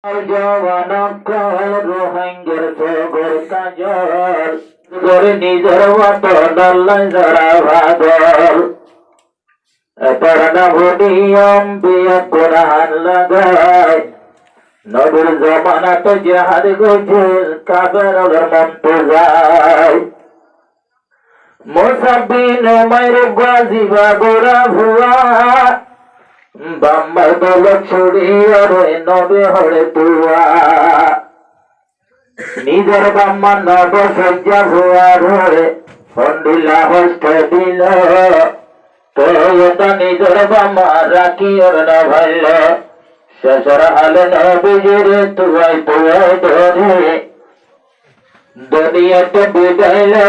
জওয়ানকল রোহিঙ্গার সগর কাজল গরে নিজর ওয়াতন লাই জরা ভাগল পড়না ভুনিয়ম বিয়া কোরআন লাগায় নবীর জমানা তো জিহাদ গজিল কাবের মন্ত যায় মুসাবিন মাইর গাজিবা গোরা ভুয়া বাম্মার দৌলত ছড়িয়ে রে নবে হরে তুয়া নিজের বাম্মার নব সজ্জা ভুয়া রে হন্ডিলা হস্ত দিল তো নিজের বাম্মা রাখি ওর না ভাইল শেষর হালে নবীজিরে তুয়াই তুয়াই ধরে দুনিয়াতে বিদাইলে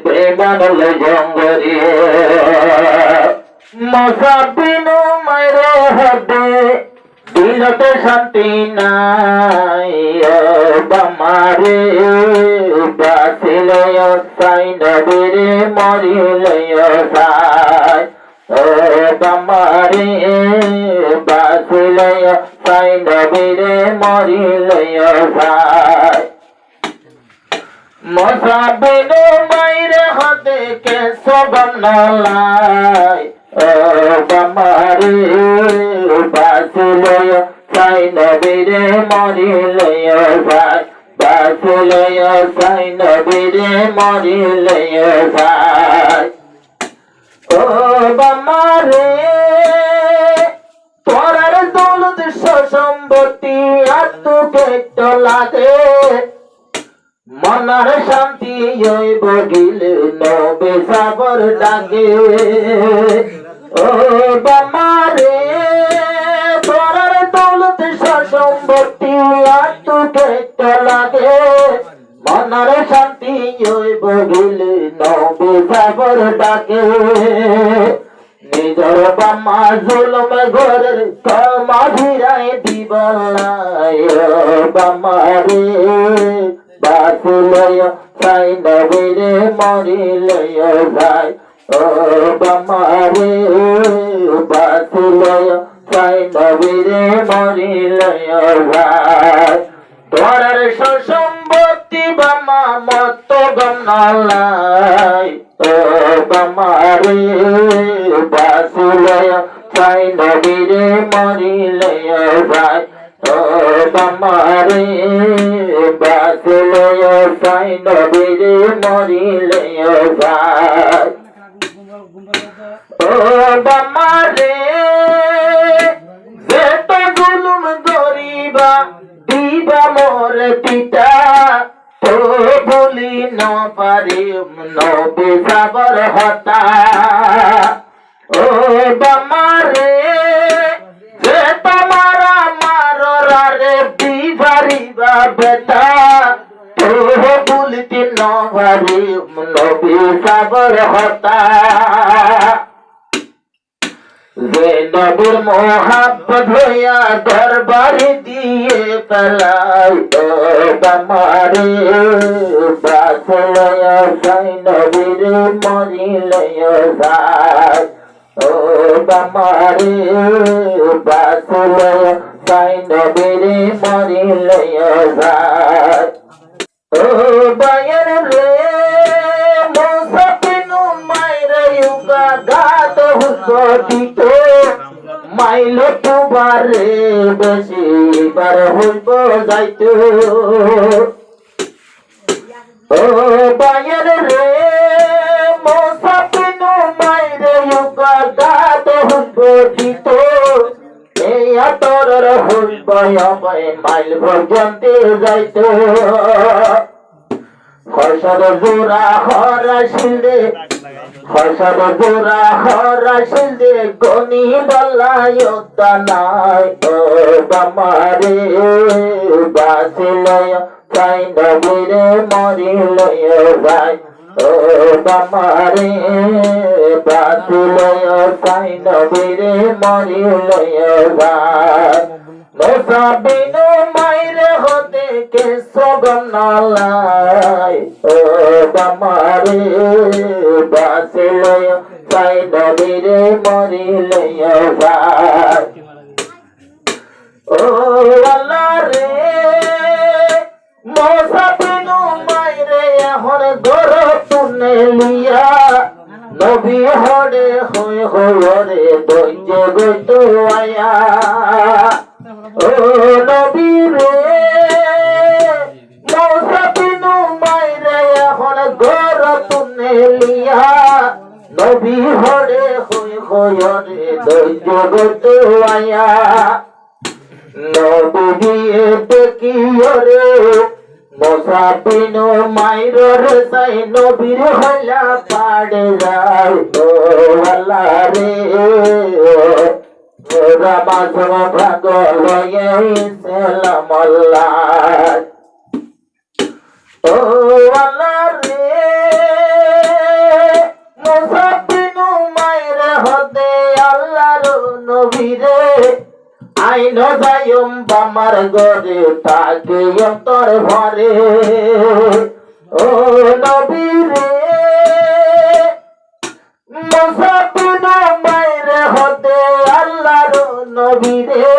বেমানল জঙ্গরি মুসাফিনু মাইরে হদে দিলতে শান্তি নাই বামারে বাসিলে সাই নবীরে মরিলে সাই বামারে বাসিলে সাই নবীরে মরিলে সাই মুসাফিনু মাইরে হদে কে সবনালাই বামারে বাসিলে সাই নবীরে মরিলে সাই বাসিলে সাই নবীরে মরিলে সাই ও বামারে তোরার দৌলত সম্পত্তি আর তোকে তো লাগে মনার শান্তি ওই বগিলে নবে সাবর ডাকে ও বামারে তোরার দৌলত সম্পত্তি আর তোকে তো লাগে মনার শান্তি ওই বগিলে নবে সাবর ডাকে নিজর বাম্মা জুলুম ঘরের মাঝিরাই দিবালায় বামারে বাসিলে সাই নবীরে মরিলে সাই ও বামারে বাসিলে সাই নবীরে মরিলে সাই তোরার সম্পত্তি বামা মত গমনালাই ও বামারে বাসিলে সাই নবীরে মরিলে সাই ও বামারে বাসিলে সাই নবীরে মরিলে সাই ও বামারে যেত জুলুম গরিবা দিবা মোর পিতা তো বলি ন পারি নবে সাবর হতা ও বামারে যে তোমারা মাররা রে বিভারিবা বেতা তো বলিতে ন পারি নবে সাবর হতা যে নবীর মোহাব্বত হইয়া দরবারে দিয়ে পেলাই ও বামারে বাসিলে সাই নবীরে মরিলে সাই ও বামারে বাসিলে সাই নবীরে মরিলে সাই ও বায়ের রে মুসাফিনু মাইরে ইউগা গাত হুসদিত মাইল তুবারে বেশি বার হইব যাইতো ও বায়ের রে মুসাফিনু মাইরে ইউগা গাত হুসদিত এই আতর হইব আমায় মাইল পর্যন্ত যাইতো খসর জোড়া হরা শিলদে খসর জোড়া হরা শিলদে গনি বলাই নাই ও বামারে বাসিলে সাই নবীরে মরিলে সাই ও বামারে বাসিলে সাই নবীরে মরিলে সাই মুসাফিনু মাইরে হতে কে সগনালাই ও বামারে বাসিলে সাই নবীরে মরিলে সাই ও আল্লাহ রে দিয়ে দেখি রে মোসাফিনো মাইরর সাই নবীর হলা পাড়ে যায় ও আল্লাহ রে রামাস ভাগ লয়ে সালাম আল্লাহ ও আল্লাহ রে মোসাফিনো মাইরে হতে আল্লাহর নবী রে আইন যায়ম বামার গরে তাকে অন্তর ভরে ও নবী রে মুসাফির মাইরে হতে আল্লাহর নবী রে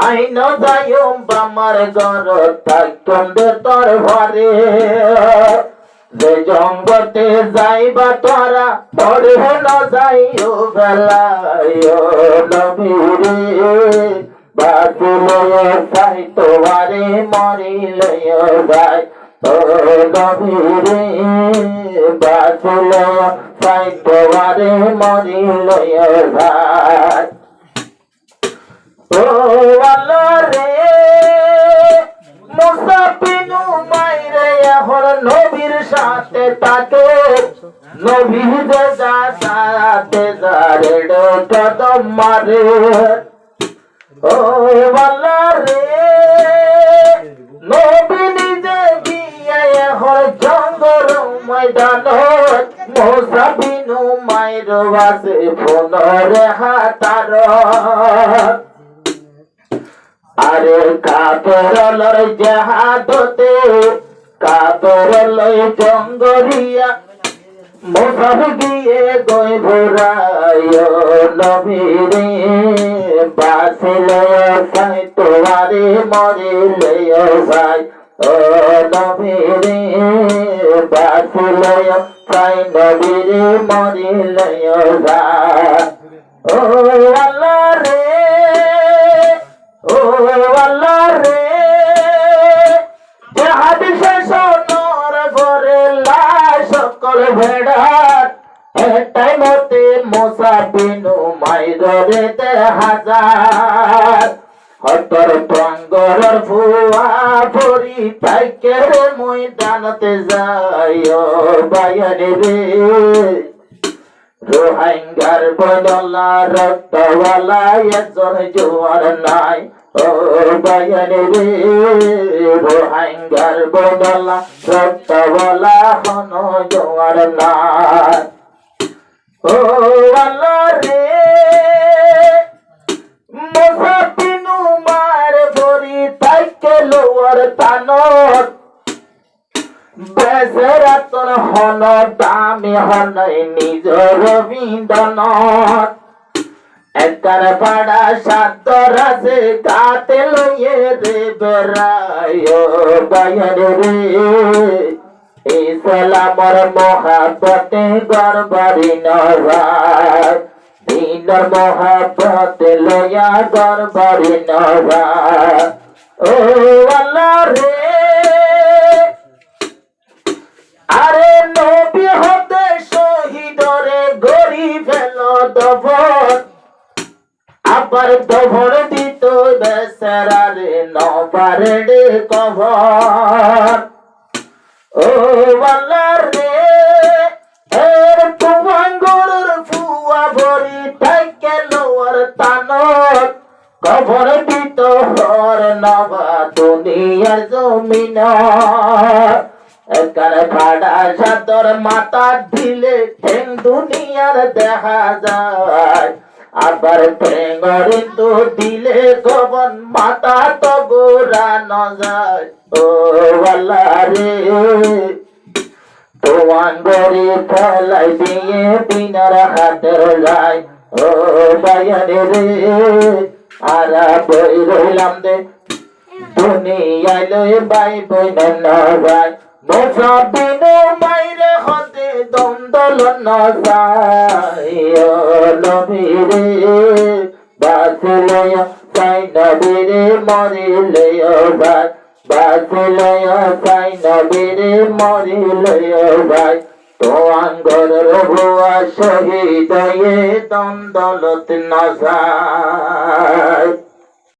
আইন যায়ম বামার গর তাকে তোর ভরে যে জঙ্গতে যাইবা তোরা পড়ে ন যাইও বেলায় ও নবী রে বাঁচিলে সাই তোমারে মরিলে যায় ও নবী রে বাঁচিলে সাই তোমারে মরিলে যায় ও আল্লাহ রে মুসাফিনু মাইরে এখন নবীর সাথে তাকে নবী যে যাতে যারে কদম মারে ও আল্লাহ রে নবী নিজে গিয়ে এখন জঙ্গল ময়দান মুসাফিনু মাইরে বাসে ফোনরে হাতার আরে কাপড়লর জাহাদতে কাপড়লই জঙ্গরিয়া মুসাফ গিয়ে গই ভরায় নবী রে বাসিলে সাই তোমারে মরিলে ভাই ও নবী রে বাসিলে সাই নবী রে মরিলে ভাই ও আল্লাহ রে ও আল্লাহ রে জাহাদ শেষ নর ঘরে লাশ সকল ভেড়ার এটাই মতে মুসাফিনু মাইরে হাজার হতর প্রাঙ্গর ফুয়া ভরি তাইকে ময়দানতে যায় বায়ানি রে রোহিঙ্গার বদলা রক্তওয়ালা একজন জোয়ার নাই ও বায়ানি রে রোহিঙ্গার বদলা রক্তওয়ালা হন জোয়ার নাই ও আল্লাহ রে মুসাফিনু মার ভরি তাইকে লোয়ার তানর বেসেরা তোর হন দামি হনই নিজ রবীন্দ্রনাথ একার পাড়া সাত রাসে কাতে লইয়ে রে বেড়ায় বায়ানি রে ইসলামর মহাব্বতে গরবারি নভায় দিনর মহাব্বতে লইয়া গরবারি নভায় ও আল্লাহ রে আরে নবী হতে শহীদরে গরি ফেল দফন আবার দফন দিত বেচারারে নবারে কবর ও আল্লাহ রে এর তুমাঙ্গর ফুয়া ভরি তাইকে লোয়ার তানত কবর দিত হর নবা দুনিয়ার জমিন একার ভাড়া সাদর মাতা দিলে ঠেং দুনিয়ার দেখা যায় আবার ঠেঙ্গর তো দিলে কবন মাতা তো গোরা ন যায় ও আল্লাহ রে তোমাঙ্গরি ফেলাই দিয়ে বিনার হাতের যায় ও বায়ানি রে আরা বই রইলাম দে দুনিয়ায় লই বাই বই ন যায় মুসাফিনু মাইরে হতে দন্দল ন যায় ও নবী রে বাসিলে সাই নবী রে মরিলে ভাই বাসিলে সাই নবী রে মরিলে ভাই তো আঙ্গর ভুয়া শহীদ দ্বন্দ্বলত ন যায়।